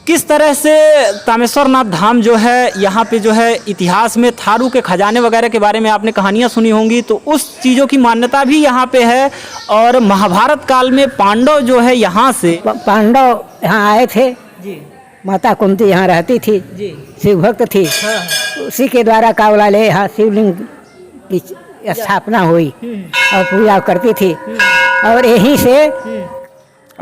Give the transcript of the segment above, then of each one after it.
किस तरह से तामेश्वर नाथ धाम जो है यहाँ पे जो है इतिहास में थारू के खजाने वगैरह के बारे में आपने कहानियाँ सुनी होंगी, तो उस चीज़ों की मान्यता भी यहाँ पे है। और महाभारत काल में पांडव जो है यहाँ से पांडव यहाँ आए थे जी माता कुंती यहाँ रहती थी जी शिव भक्त थी उसी के द्वारा कावला ले यहाँ शिवलिंग की स्थापना हुई और पूजा करती थी और यहीं से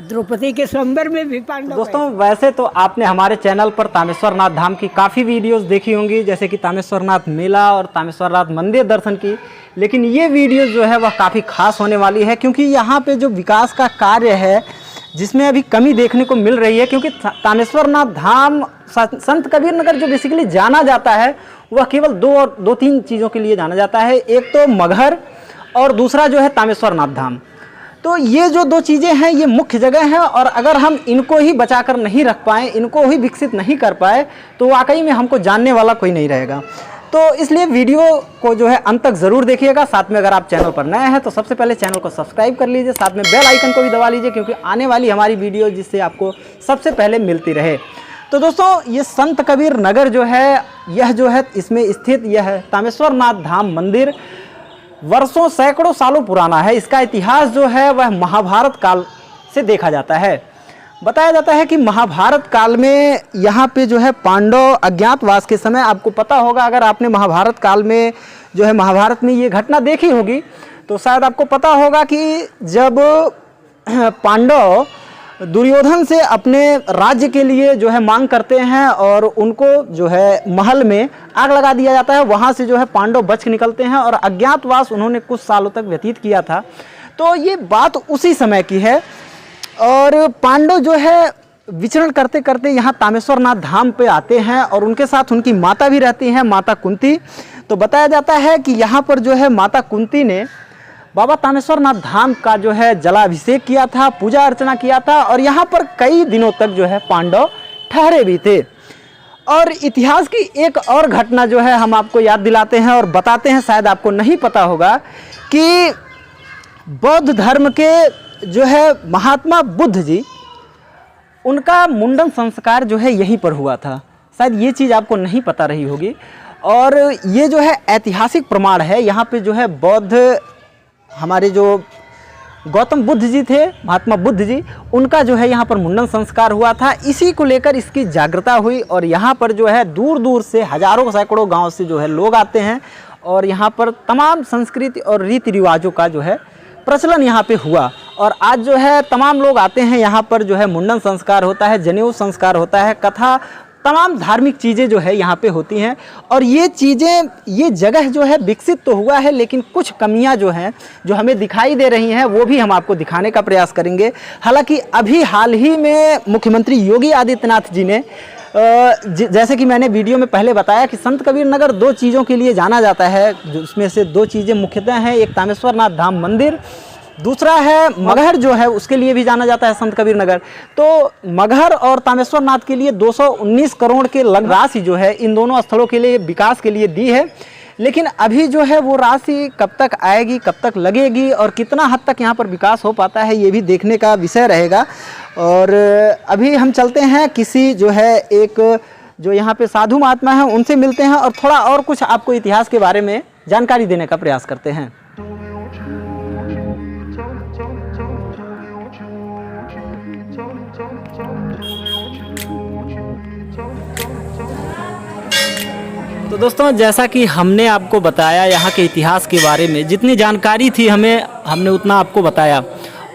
द्रौपदी के स्वयंवर में भी पांडव। दोस्तों वैसे तो आपने हमारे चैनल पर तामेश्वर नाथ धाम की काफ़ी वीडियोस देखी होंगी, जैसे कि तामेश्वर नाथ मेला और तामेश्वर नाथ मंदिर दर्शन की, लेकिन ये वीडियो जो है वह काफ़ी खास होने वाली है क्योंकि यहाँ पे जो विकास का कार्य है जिसमें अभी कमी देखने को मिल रही है। क्योंकि तामेश्वर नाथ धाम संत कबीर नगर जो बेसिकली जाना जाता है वह केवल दो तीन चीज़ों के लिए जाना जाता है, एक तो मगहर और दूसरा जो है तामेश्वर नाथ धाम। तो ये जो दो चीज़ें हैं ये मुख्य जगह हैं और अगर हम इनको ही बचाकर नहीं रख पाएँ, इनको ही विकसित नहीं कर पाए तो वाकई में हमको जानने वाला कोई नहीं रहेगा। तो इसलिए वीडियो को जो है अंत तक ज़रूर देखिएगा। साथ में अगर आप चैनल पर नए हैं तो सबसे पहले चैनल को सब्सक्राइब कर लीजिए, साथ में बेल आइकन को भी दबा लीजिए क्योंकि आने वाली हमारी वीडियो जिससे आपको सबसे पहले मिलती रहे। तो दोस्तों ये संत कबीर नगर जो है यह जो है इसमें स्थित यह तामेश्वर नाथ धाम मंदिर वर्षों सैकड़ों सालों पुराना है। इसका इतिहास जो है वह महाभारत काल से देखा जाता है। बताया जाता है कि महाभारत काल में यहाँ पे जो है पांडव अज्ञातवास के समय, आपको पता होगा अगर आपने महाभारत काल में जो है महाभारत में ये घटना देखी होगी तो शायद आपको पता होगा कि जब पांडव दुर्योधन से अपने राज्य के लिए जो है मांग करते हैं और उनको जो है महल में आग लगा दिया जाता है, वहाँ से जो है पांडव बच के निकलते हैं और अज्ञातवास उन्होंने कुछ सालों तक व्यतीत किया था। तो ये बात उसी समय की है और पांडव जो है विचरण करते करते यहाँ तामेश्वर नाथ धाम पे आते हैं और उनके साथ उनकी माता भी रहती हैं, माता कुंती। तो बताया जाता है कि यहाँ पर जो है माता कुंती ने बाबा तामेश्वर नाथ धाम का जो है जलाभिषेक किया था, पूजा अर्चना किया था और यहाँ पर कई दिनों तक जो है पांडव ठहरे भी थे। और इतिहास की एक और घटना जो है हम आपको याद दिलाते हैं और बताते हैं, शायद आपको नहीं पता होगा कि बौद्ध धर्म के जो है महात्मा बुद्ध जी, उनका मुंडन संस्कार जो है यहीं पर हुआ था। शायद ये चीज़ आपको नहीं पता रही होगी और ये जो है ऐतिहासिक प्रमाण है। यहाँ पे जो है बौद्ध हमारे जो गौतम बुद्ध जी थे, महात्मा बुद्ध जी, उनका जो है यहाँ पर मुंडन संस्कार हुआ था। इसी को लेकर इसकी जागृता हुई और यहाँ पर जो है दूर दूर से हजारों सैकड़ों गांव से जो है लोग आते हैं और यहाँ पर तमाम संस्कृति और रीति रिवाजों का जो है प्रचलन यहाँ पे हुआ। और आज जो है तमाम लोग आते हैं यहाँ पर, जो है मुंडन संस्कार होता है, जनेऊ संस्कार होता है, कथा, तमाम धार्मिक चीज़ें जो है यहाँ पे होती हैं। और ये चीज़ें, ये जगह जो है विकसित तो हुआ है लेकिन कुछ कमियां जो हैं जो हमें दिखाई दे रही हैं वो भी हम आपको दिखाने का प्रयास करेंगे। हालांकि अभी हाल ही में मुख्यमंत्री योगी आदित्यनाथ जी ने जैसे कि मैंने वीडियो में पहले बताया कि संत कबीर नगर दो चीज़ों के लिए जाना जाता है, उसमें से दो चीज़ें मुख्यतः हैं, एक तामेश्वर नाथ धाम मंदिर, दूसरा है मगहर जो है उसके लिए भी जाना जाता है संत कबीर नगर। तो मगहर और तामेश्वर नाथ के लिए 219 करोड़ के लग राशि जो है इन दोनों स्थलों के लिए विकास के लिए दी है, लेकिन अभी जो है वो राशि कब तक आएगी, कब तक लगेगी और कितना हद तक यहाँ पर विकास हो पाता है ये भी देखने का विषय रहेगा। और अभी हम चलते हैं किसी जो है एक जो यहाँ पे साधु महात्मा हैं उनसे मिलते हैं और थोड़ा और कुछ आपको इतिहास के बारे में जानकारी देने का प्रयास करते हैं। तो दोस्तों जैसा कि हमने आपको बताया यहाँ के इतिहास के बारे में, जितनी जानकारी थी हमने उतना आपको बताया।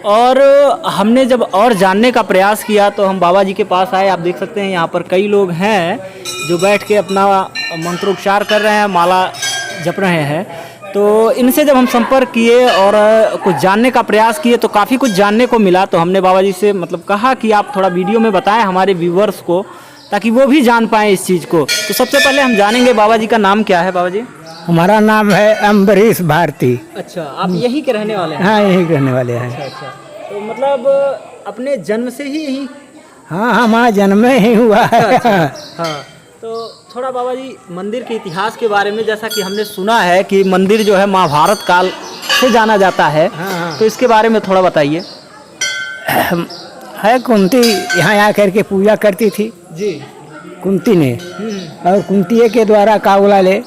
और हमने जब और जानने का प्रयास किया तो हम बाबा जी के पास आए। आप देख सकते हैं यहाँ पर कई लोग हैं जो बैठ के अपना मंत्रोच्चार कर रहे हैं, माला जप रहे हैं। तो इनसे जब हम संपर्क किए और कुछ जानने का प्रयास किए तो काफ़ी कुछ जानने को मिला। तो हमने बाबा जी से कहा कि आप थोड़ा वीडियो में बताएं हमारे व्यूवर्स को ताकि वो भी जान पाएँ इस चीज़ को। तो सबसे पहले हम जानेंगे बाबा जी का नाम क्या है। बाबा जी हमारा नाम है अम्बरीश भारती। अच्छा, आप यहीं के रहने वाले हैं? हाँ, यहीं के रहने वाले हैं। अच्छा, तो मतलब अपने जन्म से ही यहीं? हाँ, हमारा जन्म ही हुआ है। हाँ, तो थोड़ा बाबा जी मंदिर के इतिहास के बारे में, जैसा कि हमने सुना है कि मंदिर जो है महाभारत काल से जाना जाता है। हाँ। तो इसके बारे में थोड़ा बताइए। है कुंती यहाँ आकर के पूजा करती थी जी। कुंती ने, और कुंती के द्वारा का बोला ले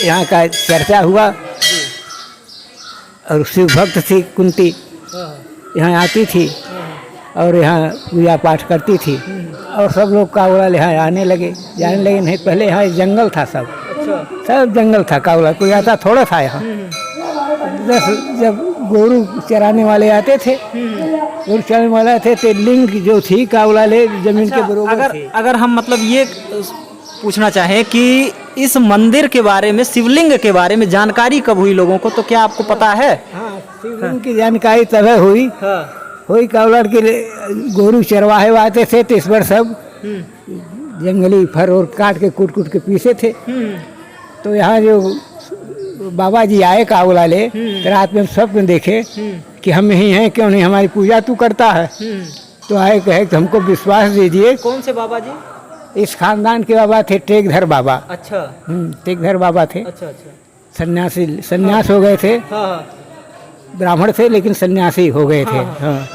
यहाँ का चर्चा हुआ। और शिव भक्त थी कुंती, यहाँ आती थी और यहाँ पूजा पाठ करती थी, और सब लोग का बोला यहाँ आने लगे, जाने लगे। नहीं पहले यहाँ जंगल था, सब जंगल था, कावला कोई आता थोड़ा था यहाँ। जब गोरू चराने वाले आते थे, गोरू चराने वाले थे तो लिंग जो थी कावला ले जमीन के बरोबर थी। अगर हम मतलब ये पूछना चाहें कि इस मंदिर के बारे में, शिवलिंग के बारे में जानकारी कब हुई लोगों को, तो क्या आपको पता है? हाँ, शिवलिंग की जानकारी तब हुई। हुई कावला के गोरू चरवाहे आते थे तो इस बार सब जंगली फर और काट के कूट के पीसे थे। तो यहाँ जो बाबा जी आए कावला ले, तो रात में स्वप्न देखे कि हम यही हैं, क्यों नहीं हमारी पूजा तू करता है। तो आए कहे कि हमको विश्वास दीजिए। कौन से बाबा जी? इस खानदान के बाबा थे टेकधर बाबा। अच्छा। टेकधर बाबा थे। अच्छा। सन्यास हो गए थे। हाँ। ब्राह्मण थे लेकिन सन्यासी हो गए थे। हाँ।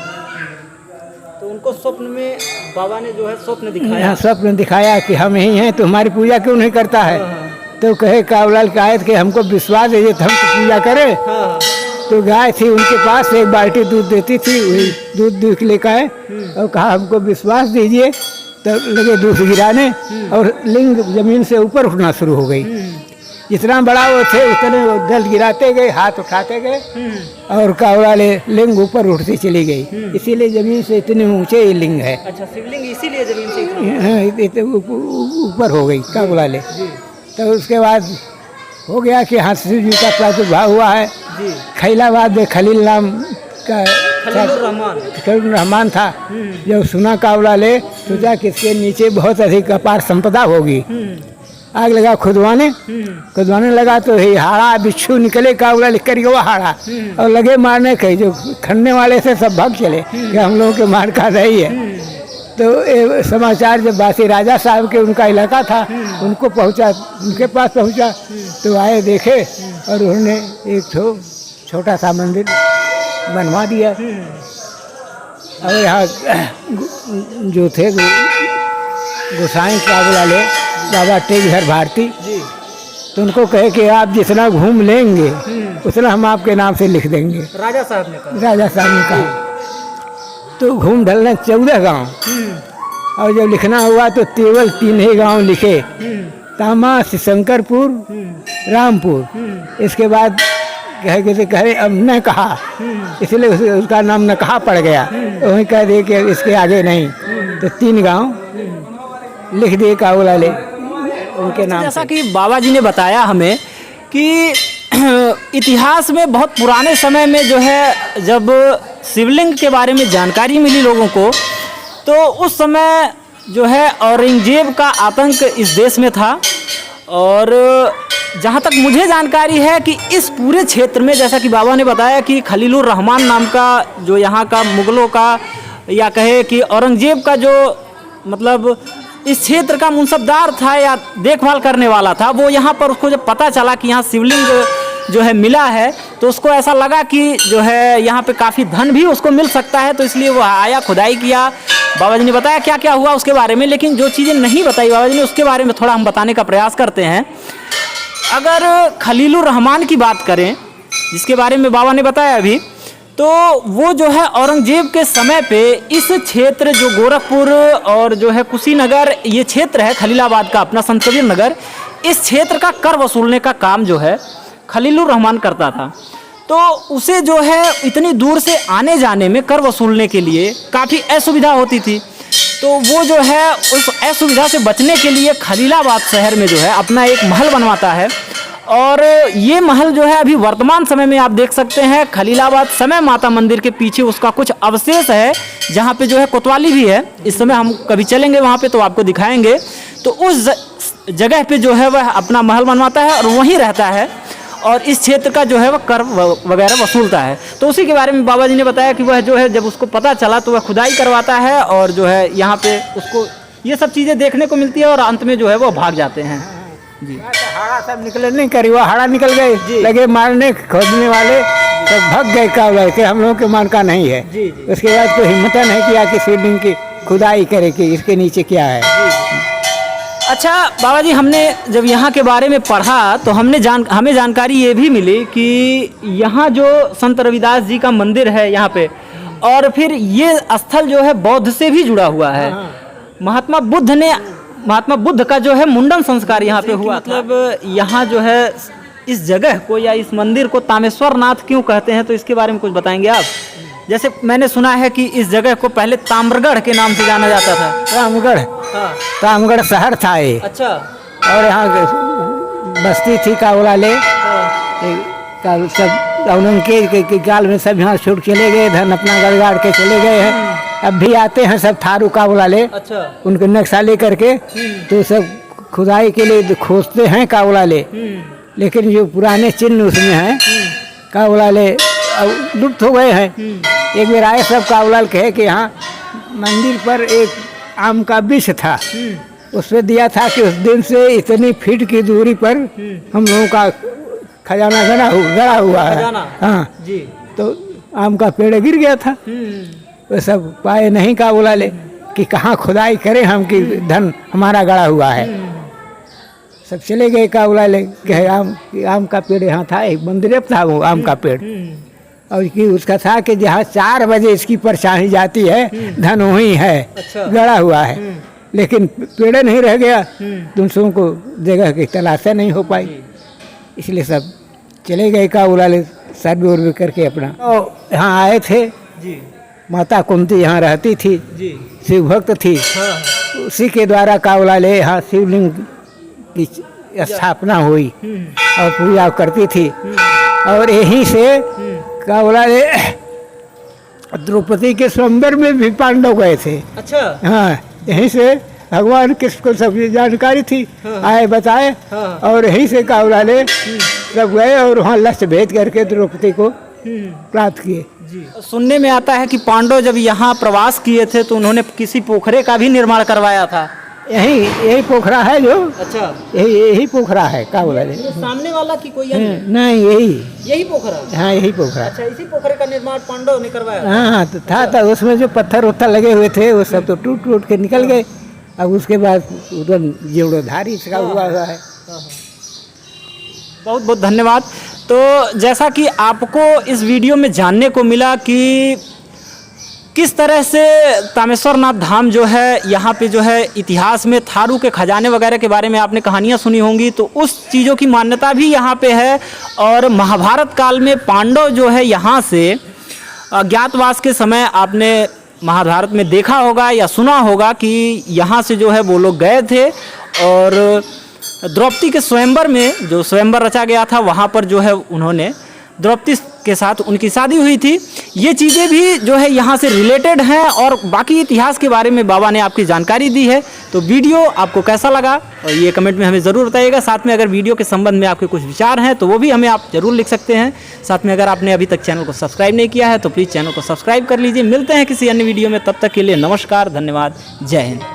तो उनको स्वप्न में बाबा ने जो है स्वप्न दिखाया। हाँ, स्वप्न दिखाया कि हम यही हैं, तो हमारी पूजा क्यों नहीं करता है। तो कहे कावलाल का आयत कि हमको विश्वास है तो हम पूजा करें। तो गाय थी उनके पास, एक बाल्टी दूध देती थी, वही दूध लेकर आए और कहा हमको विश्वास दीजिए। तो लगे दूध गिराने और लिंग जमीन से ऊपर उठना शुरू हो गई। जितना बड़ा वो थे उतने वो दल गिराते गए, हाथ उठाते गए और कावला ले लिंग ऊपर उठती चली गई। इसीलिए जमीन से इतने ऊंचे ये लिंग है। अच्छा, शिवलिंग इसीलिए जमीन से इतने ऊपर हो गई कावला ले। तो उसके बाद हो गया कि हाँ शिव जी का प्रादुर्भाव हुआ है। खैलाबाद में खलील नाम का खलील रहमान था। जब सुना कावला ले सोचा कि इसके नीचे बहुत अधिक अपार संपदा होगी। आग लगा खुदवाने लगा तो ये हाड़ा बिच्छू निकले कावला लिख कर वो हाड़ा और लगे मारने के। जो खड़ने वाले से सब भाग चले कि हम लोगों के मार खा रही है। तो ये समाचार जब बासी राजा साहब के उनका इलाका था उनको पहुंचा, उनके पास पहुंचा तो आए देखे और उन्होंने एक छोटा सा मंदिर बनवा दिया। और यहाँ जो थे गोसाई कावला ले बाबा टेकधर भारती, तो उनको कहे कि आप जितना घूम लेंगे उतना हम आपके नाम से लिख देंगे। राजा साहब ने कहा। तो घूम ढलना 14 गांव, और जब लिखना हुआ तो केवल 3 ही गांव लिखे, तामा, शंकरपुर, रामपुर। इसके बाद कहे अब न कहा, इसलिए उसका नाम न कहा पड़ गया। तो वहीं कह दे कि इसके आगे नहीं, तो 3 गांव लिख दिए कावला ले उनके नाम। जैसा कि बाबा जी ने बताया हमें कि इतिहास में बहुत पुराने समय में जो है जब शिवलिंग के बारे में जानकारी मिली लोगों को, तो उस समय जो है औरंगजेब का आतंक इस देश में था। और जहाँ तक मुझे जानकारी है कि इस पूरे क्षेत्र में, जैसा कि बाबा ने बताया कि खलीलुर रहमान नाम का जो यहाँ का मुगलों का या कहे कि औरंगजेब का जो मतलब इस क्षेत्र का मुंसबदार था या देखभाल करने वाला था, वो यहाँ पर उसको जब पता चला कि यहाँ शिवलिंग जो है मिला है, तो उसको ऐसा लगा कि जो है यहाँ पे काफ़ी धन भी उसको मिल सकता है। तो इसलिए वो आया, खुदाई किया। बाबा जी ने बताया क्या क्या हुआ उसके बारे में, लेकिन जो चीज़ें नहीं बताई बाबा जी ने उसके बारे में थोड़ा हम बताने का प्रयास करते हैं। अगर खलीलुर रहमान की बात करें, जिसके बारे में बाबा ने बताया अभी, तो वो जो है औरंगजेब के समय पे इस क्षेत्र जो गोरखपुर और जो है कुशीनगर ये क्षेत्र है खलीलाबाद का अपना संत कबीर नगर, इस क्षेत्र का कर वसूलने का काम जो है खलीलुर रहमान करता था। तो उसे जो है इतनी दूर से आने जाने में कर वसूलने के लिए काफ़ी असुविधा होती थी। तो वो जो है उस असुविधा से बचने के लिए खलीलाबाद शहर में जो है अपना एक महल बनवाता है। और ये महल जो है अभी वर्तमान समय में आप देख सकते हैं खलीलाबाद समय माता मंदिर के पीछे उसका कुछ अवशेष है, जहाँ पे जो है कोतवाली भी है। इस समय हम कभी चलेंगे वहाँ पे तो आपको दिखाएंगे। तो उस जगह पे जो है वह अपना महल बनवाता है और वहीं रहता है और इस क्षेत्र का जो है वह कर वगैरह वसूलता है। तो उसी के बारे में बाबा जी ने बताया कि वह जो है जब उसको पता चला तो वह खुदाई करवाता है और जो है यहाँ पे उसको ये सब चीज़ें देखने को मिलती है और अंत में जो है वो भाग जाते हैं। जी, हाड़ा सब निकले नहीं करी, वो हाड़ा निकल गए, लगे मारने खोदने वाले सब भग गए कावला के, हम लोगों के मन का नहीं है। जी जी। उसके बाद कोई हिम्मत नहीं किया कि शिवलिंग की खुदाई करे कि इसके नीचे क्या है। अच्छा बाबा जी, हमने जब यहाँ के बारे में पढ़ा तो हमें जानकारी ये भी मिली कि यहाँ जो संत रविदास जी का मंदिर है यहाँ पे, और फिर ये स्थल जो है बौद्ध से भी जुड़ा हुआ है। महात्मा बुद्ध का जो है मुंडन संस्कार यहाँ पे हुआ। मतलब यहाँ जो है इस जगह को या इस मंदिर को तामेश्वर नाथ क्यों कहते हैं, तो इसके बारे में कुछ बताएंगे आप? जैसे मैंने सुना है कि इस जगह को पहले ताम्रगढ़ के नाम से जाना जाता था। तामगढ़, तामगढ़ शहर था ये। अच्छा। और यहाँ बस्ती थी कावलाले, सब उनके गाल में सब यहाँ छूट चले गए, धन अपना गड़गाड़ के चले गए हैं। अब भी आते हैं सब थारू कावलाले। अच्छा। उनके नक्शा ले करके तो सब खुदाई के लिए खोजते हैं कावलाले, लेकिन जो पुराने चिन्ह उसमें हैं कावलाले लुप्त हो गए हैं। एक बार आए सब कावलाल कहे कि यहाँ मंदिर पर एक आम का वृक्ष था, उसमें दिया था कि उस दिन से इतनी फीट की दूरी पर हम लोगों का खजाना गड़ा हुआ है। हाँ जी। तो आम का पेड़ गिर गया था, वो सब पाए नहीं कावलाले कि कहाँ खुदाई करें हम कि धन हमारा गड़ा हुआ है। सब चले गए कावलाले कहे आम का पेड़ यहाँ था, एक मंदिर था वो आम का पेड़, और कि उसका था कि जहाँ 4 बजे इसकी परछाई जाती है धन वही है। अच्छा। गड़ा हुआ है, लेकिन पेड़ नहीं रह गया, दूसरों को जगह की तलाश नहीं हो पाई, इसलिए सब चले गए कावलाले सर्वे उर्वे करके अपना। तो यहाँ आए थे जी। माता कुंती यहाँ रहती थी जी, शिव भक्त थी। हाँ। उसी के द्वारा कावलाले यहाँ शिवलिंग की स्थापना हुई और पूजा करती थी। और यहीं से कावलाले द्रौपदी के स्वयंवर में भी पांडव गए थे। अच्छा। हाँ, यहीं से भगवान किसको सब जानकारी थी। हाँ। आए बताए। हाँ। और यहीं से कावलाले सब गए और वहाँ लक्ष्य भेद करके द्रौपदी को प्राप्त किए। सुनने में आता है कि पांडव जब यहाँ प्रवास किए थे तो उन्होंने किसी पोखरे का भी निर्माण करवाया था। यही पोखरा है जो। अच्छा। यही पोखरा है कावलाले। सामने वाला की कोई नहीं, यही पोखरा। हाँ, यही पोखरा। अच्छा, इसी पोखरे का निर्माण पांडव ने करवाया। हाँ, तो था उसमें जो पत्थर उत्थर लगे हुए थे वो सब तो टूट के निकल गए। अब उसके बाद उधर जीर्णोद्धार इसका हुआ है। बहुत बहुत धन्यवाद। तो जैसा कि आपको इस वीडियो में जानने को मिला कि किस तरह से तामेश्वर नाथ धाम जो है यहाँ पे जो है इतिहास में थारू के खजाने वगैरह के बारे में आपने कहानियाँ सुनी होंगी, तो उस चीज़ों की मान्यता भी यहाँ पे है। और महाभारत काल में पांडव जो है यहाँ से अज्ञातवास के समय आपने महाभारत में देखा होगा या सुना होगा कि यहाँ से जो है वो लोग गए थे और द्रौपदी के स्वयंवर में जो स्वयंवर रचा गया था वहाँ पर जो है उन्होंने द्रौपदी के साथ उनकी शादी हुई थी। ये चीज़ें भी जो है यहाँ से रिलेटेड हैं और बाकी इतिहास के बारे में बाबा ने आपकी जानकारी दी है। तो वीडियो आपको कैसा लगा और ये कमेंट में हमें ज़रूर बताइएगा। साथ में अगर वीडियो के संबंध में आपके कुछ विचार हैं तो वो भी हमें आप ज़रूर लिख सकते हैं। साथ में अगर आपने अभी तक चैनल को सब्सक्राइब नहीं किया है तो प्लीज़ चैनल को सब्सक्राइब कर लीजिए। मिलते हैं किसी अन्य वीडियो में, तब तक के लिए नमस्कार, धन्यवाद, जय हिंद।